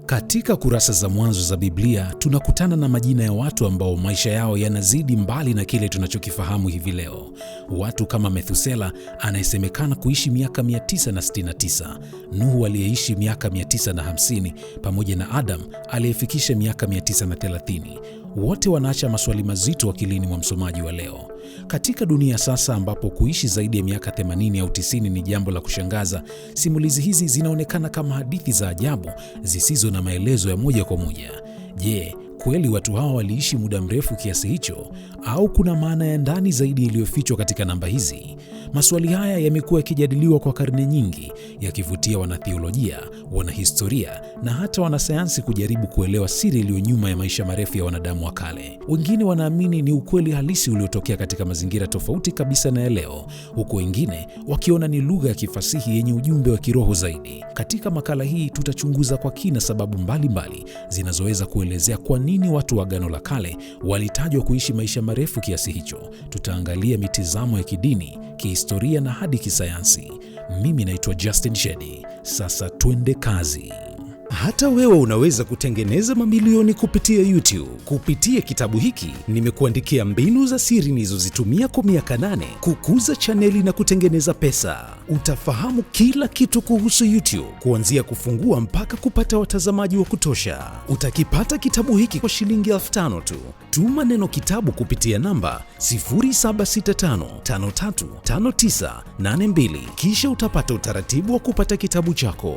Katika kurasa za mwanzo za Biblia tunakutana na majina ya watu ambao maisha yao yanazidi mbali na kile tunachokifahamu hivi leo. Watu kama Methusela anayesemekana kuishi miaka 969, Nuhu aliyeishi miaka 950, pamoja na Adam aliyefikisha miaka 930. Wote wanaacha maswali mazito akilini mwa msomaji wa leo. Katika dunia sasa ambapo kuishi zaidi ya miaka 80 au 90 ni jambo la kushangaza, simulizi hizi zinaonekana kama hadithi za ajabu zisizo na maelezo ya moja kwa moja. Je, kweli watu hawa waliishi muda mrefu kiasi hicho, au kuna maana ya ndani zaidi iliyofichwa katika namba hizi? Maswali haya yamekuwa yakijadiliwa kwa karne nyingi, yakivutia wanatheolojia, wanahistoria na hata wanasayansi kujaribu kuelewa siri iliyo nyuma ya maisha marefu ya wanadamu wa kale. Wengine wanaamini ni ukweli halisi uliotokea katika mazingira tofauti kabisa na ya leo, huku wengine wakiona ni lugha ya kifasihi yenye ujumbe wa kiroho zaidi. Katika makala hii tutachunguza kwa kina sababu mbalimbali zinazoweza kuelezea kwa nini watu wa Agano la Kale walitajwa kuishi maisha marefu kiasi hicho. Tutaangalia mitazamo ya kidini, kihistoria na hadi kisayansi. Mimi naitwa Justin Shedi. Sasa twende kazi. Hata wewe unaweza kutengeneza mamilioni kupitia YouTube. Kupitia kitabu hiki nimekuandikia mbinu za siri nilizozitumia kwa miaka 8 kukuza chaneli na kutengeneza pesa. Utafahamu kila kitu kuhusu YouTube, kuanzia kufungua mpaka kupata watazamaji wa kutosha. Utakipata kitabu hiki kwa shilingi 5,000 tu. Tuma neno kitabu kupitia namba 0765535982 kisha utapata utaratibu wa kupata kitabu chako.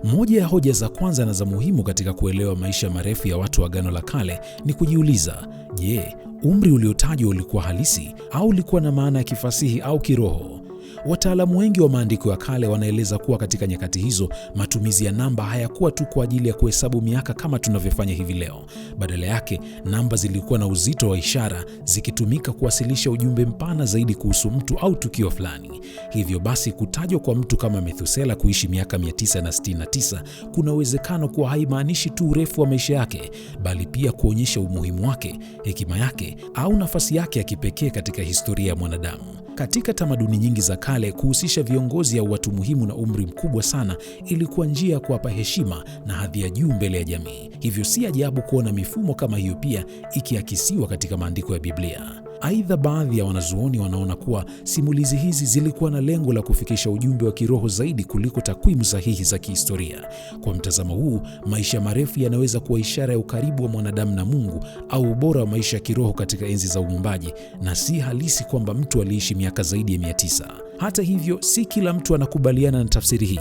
Moja ya hoja za kwanza na za muhimu katika kuelewa maisha marefu ya watu wa Agano la Kale ni kujiuliza, je, umri uliotajwa ulikuwa halisi au ulikuwa na maana ya kifasihi au kiroho? Wataalamu wengi wa maandiko ya kale wanaeleza kuwa katika nyakati hizo matumizi ya namba hayakuwa tu kwa ajili ya kuhesabu miaka kama tunavyofanya hivi leo. Badala yake, namba zilikuwa na uzito wa ishara, zikitumika kuwasilisha ujumbe mpana zaidi kuhusu mtu au tukio fulani. Hivyo basi, kutajwa kwa mtu kama Methusela kuishi miaka 969 kuna uwezekano kuwa haimaanishi tu urefu wa maisha yake, bali pia kuonyesha umuhimu wake, hekima yake au nafasi yake ya kipekee katika historia ya mwanadamu. Katika tamaduni nyingi za kale, kuhusisha viongozi au watu muhimu na umri mkubwa sana ilikuwa njia ya kuwapa heshima na hadhi ya juu mbele ya jamii. Hivyo si ajabu kuona mifumo kama hiyo pia ikiakisiwa katika maandiko ya Biblia. Aidha, baadhi ya wanazuoni wanaona kuwa simulizi hizi zilikuwa na lengo la kufikisha ujumbe wa kiroho zaidi kuliko takwimu sahihi za kihistoria. Kwa mtazamo huu, maisha marefu yanaweza kuwa ishara ya ukaribu wa mwanadamu na Mungu au ubora wa maisha ya kiroho katika enzi za uumbaji, na si halisi kwamba mtu aliishi miaka zaidi ya 900. Hata hivyo, si kila mtu anakubaliana na tafsiri hii.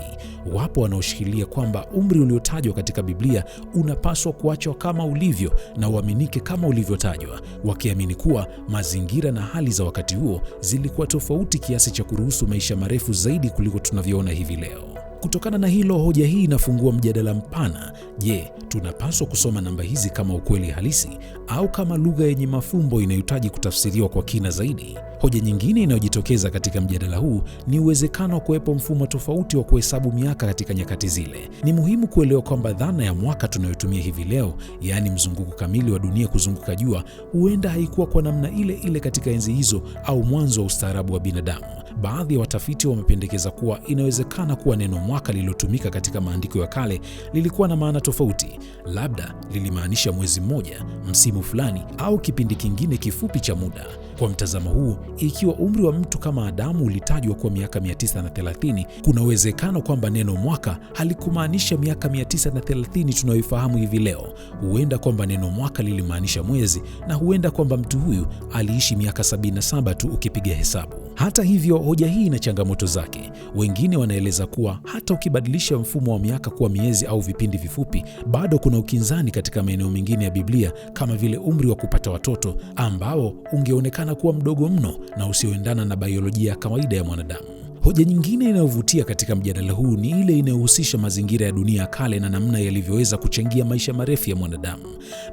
Wapo wanaoshikilia kwamba umri uliotajwa katika Biblia unapaswa kuachwa kama ulivyo na uaminike kama ulivyotajwa, wakiamini kuwa mazingira na hali za wakati huo zilikuwa tofauti kiasi cha kuruhusu maisha marefu zaidi kuliko tunavyoona hivi leo. Kutokana na hilo, hoja hii inafungua mjadala mpana. Je, tunapaswa kusoma namba hizi kama ukweli halisi au kama lugha yenye mafumbo inayohitaji kutafsiriwa kwa kina zaidi? Hoja nyingine inayojitokeza katika mjadala huu ni uwezekano wa kuwepo mfumo tofauti wa kuhesabu miaka katika nyakati zile. Ni muhimu kuelewa kwamba dhana ya mwaka tunayotumia hivi leo, yaani mzunguko kamili wa dunia kuzunguka jua, huenda haikuwa kwa namna ile ile katika enzi hizo au mwanzo wa ustaarabu wa binadamu. Baadhi ya watafiti wamependekeza kuwa inawezekana kuwa neno mwaka lililotumika katika maandiko ya kale lilikuwa na maana tofauti. Labda lilimaanisha mwezi mmoja, msimu fulani au kipindi kingine kifupi cha muda. Kwa mtazamo huu, ikiwa umri wa mtu kama Adamu ulitajwa kwa miaka 930, kuna uwezekano kwamba neno mwaka halikumaanisha miaka 930 tunayoifahamu hivi leo. Huenda kwamba neno mwaka lilimaanisha mwezi, na huenda kwamba mtu huyu aliishi miaka 77 tu ukipiga hesabu. Hata hivyo, hoja hii ina changamoto zake. Wengine wanaeleza kuwa hata ukibadilisha mfumo wa miaka kuwa miezi au vipindi vifupi, bado kuna ukinzani katika maeneo mengine ya Biblia, kama vile umri wa kupata watoto ambao ungeonekana kuwa mdogo mno na usioendana na biolojia ya kawaida ya mwanadamu. Hoja nyingine inayovutia katika mjadala huu ni ile inayohusisha mazingira ya dunia ya kale na namna yalivyoweza kuchangia maisha marefu ya mwanadamu.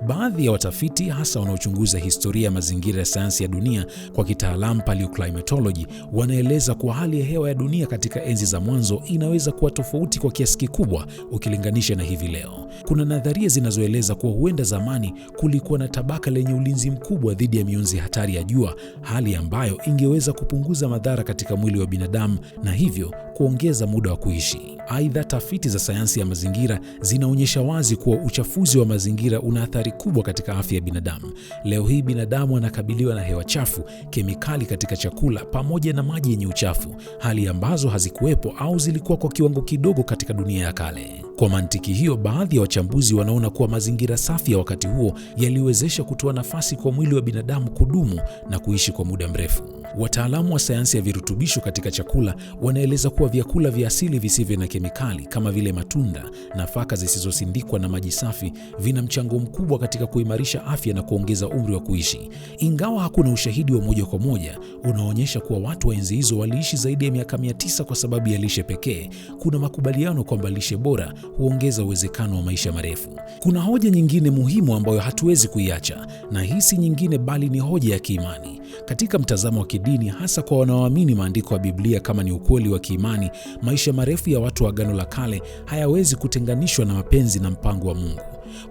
Baadhi ya watafiti, hasa wanaochunguza historia ya mazingira ya sayansi ya dunia, kwa kitaalamu paleoclimatology, wanaeleza kuwa hali ya hewa ya dunia katika enzi za mwanzo inaweza kuwa tofauti kwa kiasi kikubwa ukilinganisha na hivi leo. Kuna nadharia zinazoeleza kuwa huenda zamani kulikuwa na tabaka lenye ulinzi mkubwa dhidi ya mionzi hatari ya jua, hali ambayo ingeweza kupunguza madhara katika mwili wa binadamu binadamu na hivyo kuongeza muda wa kuishi. Aidha, tafiti za sayansi ya mazingira zinaonyesha wazi kuwa uchafuzi wa mazingira una athari kubwa katika afya ya binadamu. Leo hii binadamu anakabiliwa na hewa chafu, kemikali katika chakula pamoja na maji yenye uchafu, hali ambazo hazikuwepo au zilikuwa kwa kiwango kidogo katika dunia ya kale. Kwa mantiki hiyo, baadhi ya wachambuzi wanaona kuwa mazingira safi ya wakati huo yaliwezesha kutoa nafasi kwa mwili wa binadamu kudumu na kuishi kwa muda mrefu. Wataalamu wa sayansi ya virutubisho katika chakula wanaeleza kuwa vyakula vya asili visivyo na kemikali kama vile matunda, nafaka zisizosindikwa na maji safi vina mchango mkubwa katika kuimarisha afya na kuongeza umri wa kuishi. Ingawa hakuna ushahidi wa moja kwa moja unaonyesha kuwa watu wa enzi hizo waliishi zaidi ya miaka 900 kwa sababu ya lishe pekee, kuna makubaliano kwamba lishe bora huongeza uwezekano wa maisha marefu. Kuna hoja nyingine muhimu ambayo hatuwezi kuiacha, na hii si nyingine bali ni hoja ya kiimani. Katika mtazamo wa kidini, hasa kwa wanaoamini maandiko ya Biblia kama ni ukweli wa kiimani, maisha marefu ya watu wa Agano la Kale hayawezi kutenganishwa na mapenzi na mpango wa Mungu.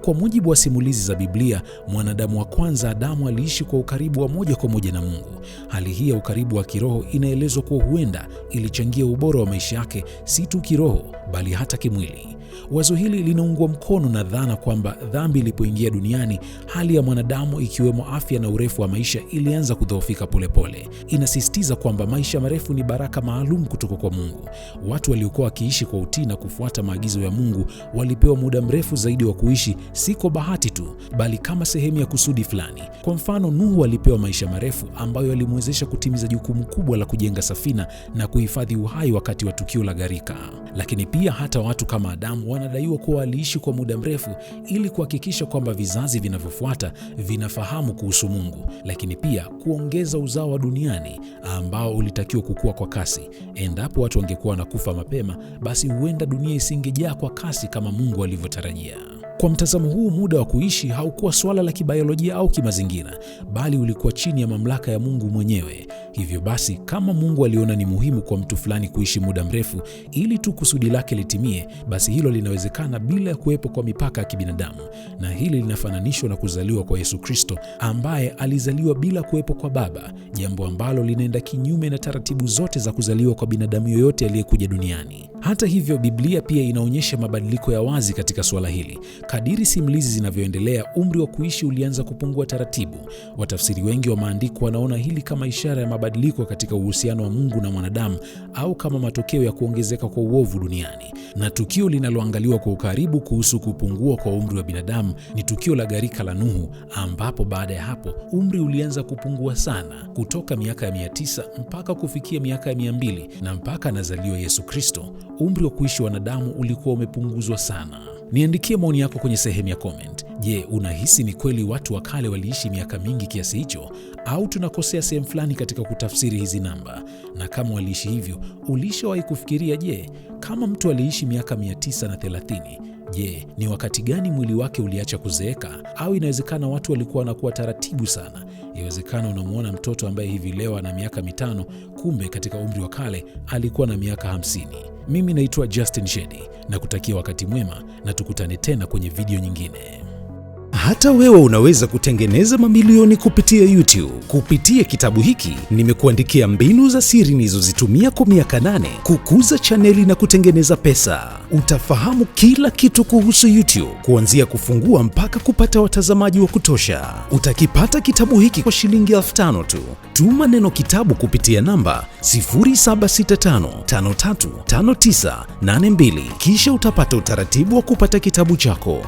Kwa mujibu wa simulizi za Biblia, mwanadamu wa kwanza Adamu aliishi kwa ukaribu wa moja kwa moja na Mungu. Hali hii ya ukaribu wa kiroho inaelezwa kuwa huenda ilichangia ubora wa maisha yake, si tu kiroho bali hata kimwili. Wazo hili linaungwa mkono na dhana kwamba dhambi ilipoingia duniani, hali ya mwanadamu ikiwemo afya na urefu wa maisha ilianza kudhoofika polepole. Inasisitiza kwamba maisha marefu ni baraka maalum kutoka kwa Mungu. Watu waliokuwa wakiishi kwa utii na kufuata maagizo ya Mungu walipewa muda mrefu zaidi wa kuishi, si kwa bahati tu, bali kama sehemu ya kusudi fulani. Kwa mfano, Nuhu alipewa maisha marefu ambayo yalimwezesha kutimiza jukumu kubwa la kujenga safina na kuhifadhi uhai wakati wa tukio la gharika. Lakini pia hata watu kama Adamu wanadaiwa kuwa waliishi kwa muda mrefu ili kuhakikisha kwamba vizazi vinavyofuata vinafahamu kuhusu Mungu, lakini pia kuongeza uzao wa duniani ambao ulitakiwa kukua kwa kasi. Endapo watu wangekuwa wanakufa mapema, basi huenda dunia isingejaa kwa kasi kama Mungu alivyotarajia. Kwa mtazamo huu, muda wa kuishi haukuwa swala la kibiolojia au kimazingira, bali ulikuwa chini ya mamlaka ya Mungu mwenyewe. Hivyo basi, kama Mungu aliona ni muhimu kwa mtu fulani kuishi muda mrefu ili tu kusudi lake litimie, basi hilo linawezekana bila ya kuwepo kwa mipaka ya kibinadamu. Na hili linafananishwa na kuzaliwa kwa Yesu Kristo, ambaye alizaliwa bila kuwepo kwa Baba, jambo ambalo linaenda kinyume na taratibu zote za kuzaliwa kwa binadamu yoyote aliyekuja duniani. Hata hivyo, Biblia pia inaonyesha mabadiliko ya wazi katika suala hili. Kadiri simulizi zinavyoendelea, umri wa kuishi ulianza kupungua taratibu. Watafsiri wengi wa maandiko wanaona hili kama ishara ya mabadiliko katika uhusiano wa Mungu na mwanadamu, au kama matokeo ya kuongezeka kwa uovu duniani. Na tukio linaloangaliwa kwa ukaribu kuhusu kupungua kwa umri wa binadamu ni tukio la gharika la Nuhu, ambapo baada ya hapo umri ulianza kupungua sana, kutoka miaka ya 900 mpaka kufikia miaka ya 200, na mpaka anazaliwa Yesu Kristo, umri wa kuishi wanadamu ulikuwa umepunguzwa sana. Niandikie maoni yako kwenye sehemu ya comment. Je, unahisi ni kweli watu wa kale waliishi miaka mingi kiasi hicho, au tunakosea sehemu fulani katika kutafsiri hizi namba? Na kama waliishi hivyo, ulishawahi kufikiria, je, kama mtu aliishi miaka 930, je, ni wakati gani mwili wake uliacha kuzeeka? Au inawezekana watu walikuwa wanakuwa taratibu sana? Inawezekana unamwona mtoto ambaye hivi leo ana miaka 5, kumbe katika umri wa kale alikuwa na miaka 50. Mimi naitwa Justin Shedi na kutakia wakati mwema, na tukutane tena kwenye video nyingine. Hata wewe unaweza kutengeneza mamilioni kupitia YouTube. Kupitia kitabu hiki nimekuandikia mbinu za siri nilizozitumia kwa miaka 8 kukuza chaneli na kutengeneza pesa. Utafahamu kila kitu kuhusu YouTube, kuanzia kufungua mpaka kupata watazamaji wa kutosha. Utakipata kitabu hiki kwa shilingi 5,000 tu. Tuma neno kitabu kupitia namba 0765535982 kisha utapata utaratibu wa kupata kitabu chako.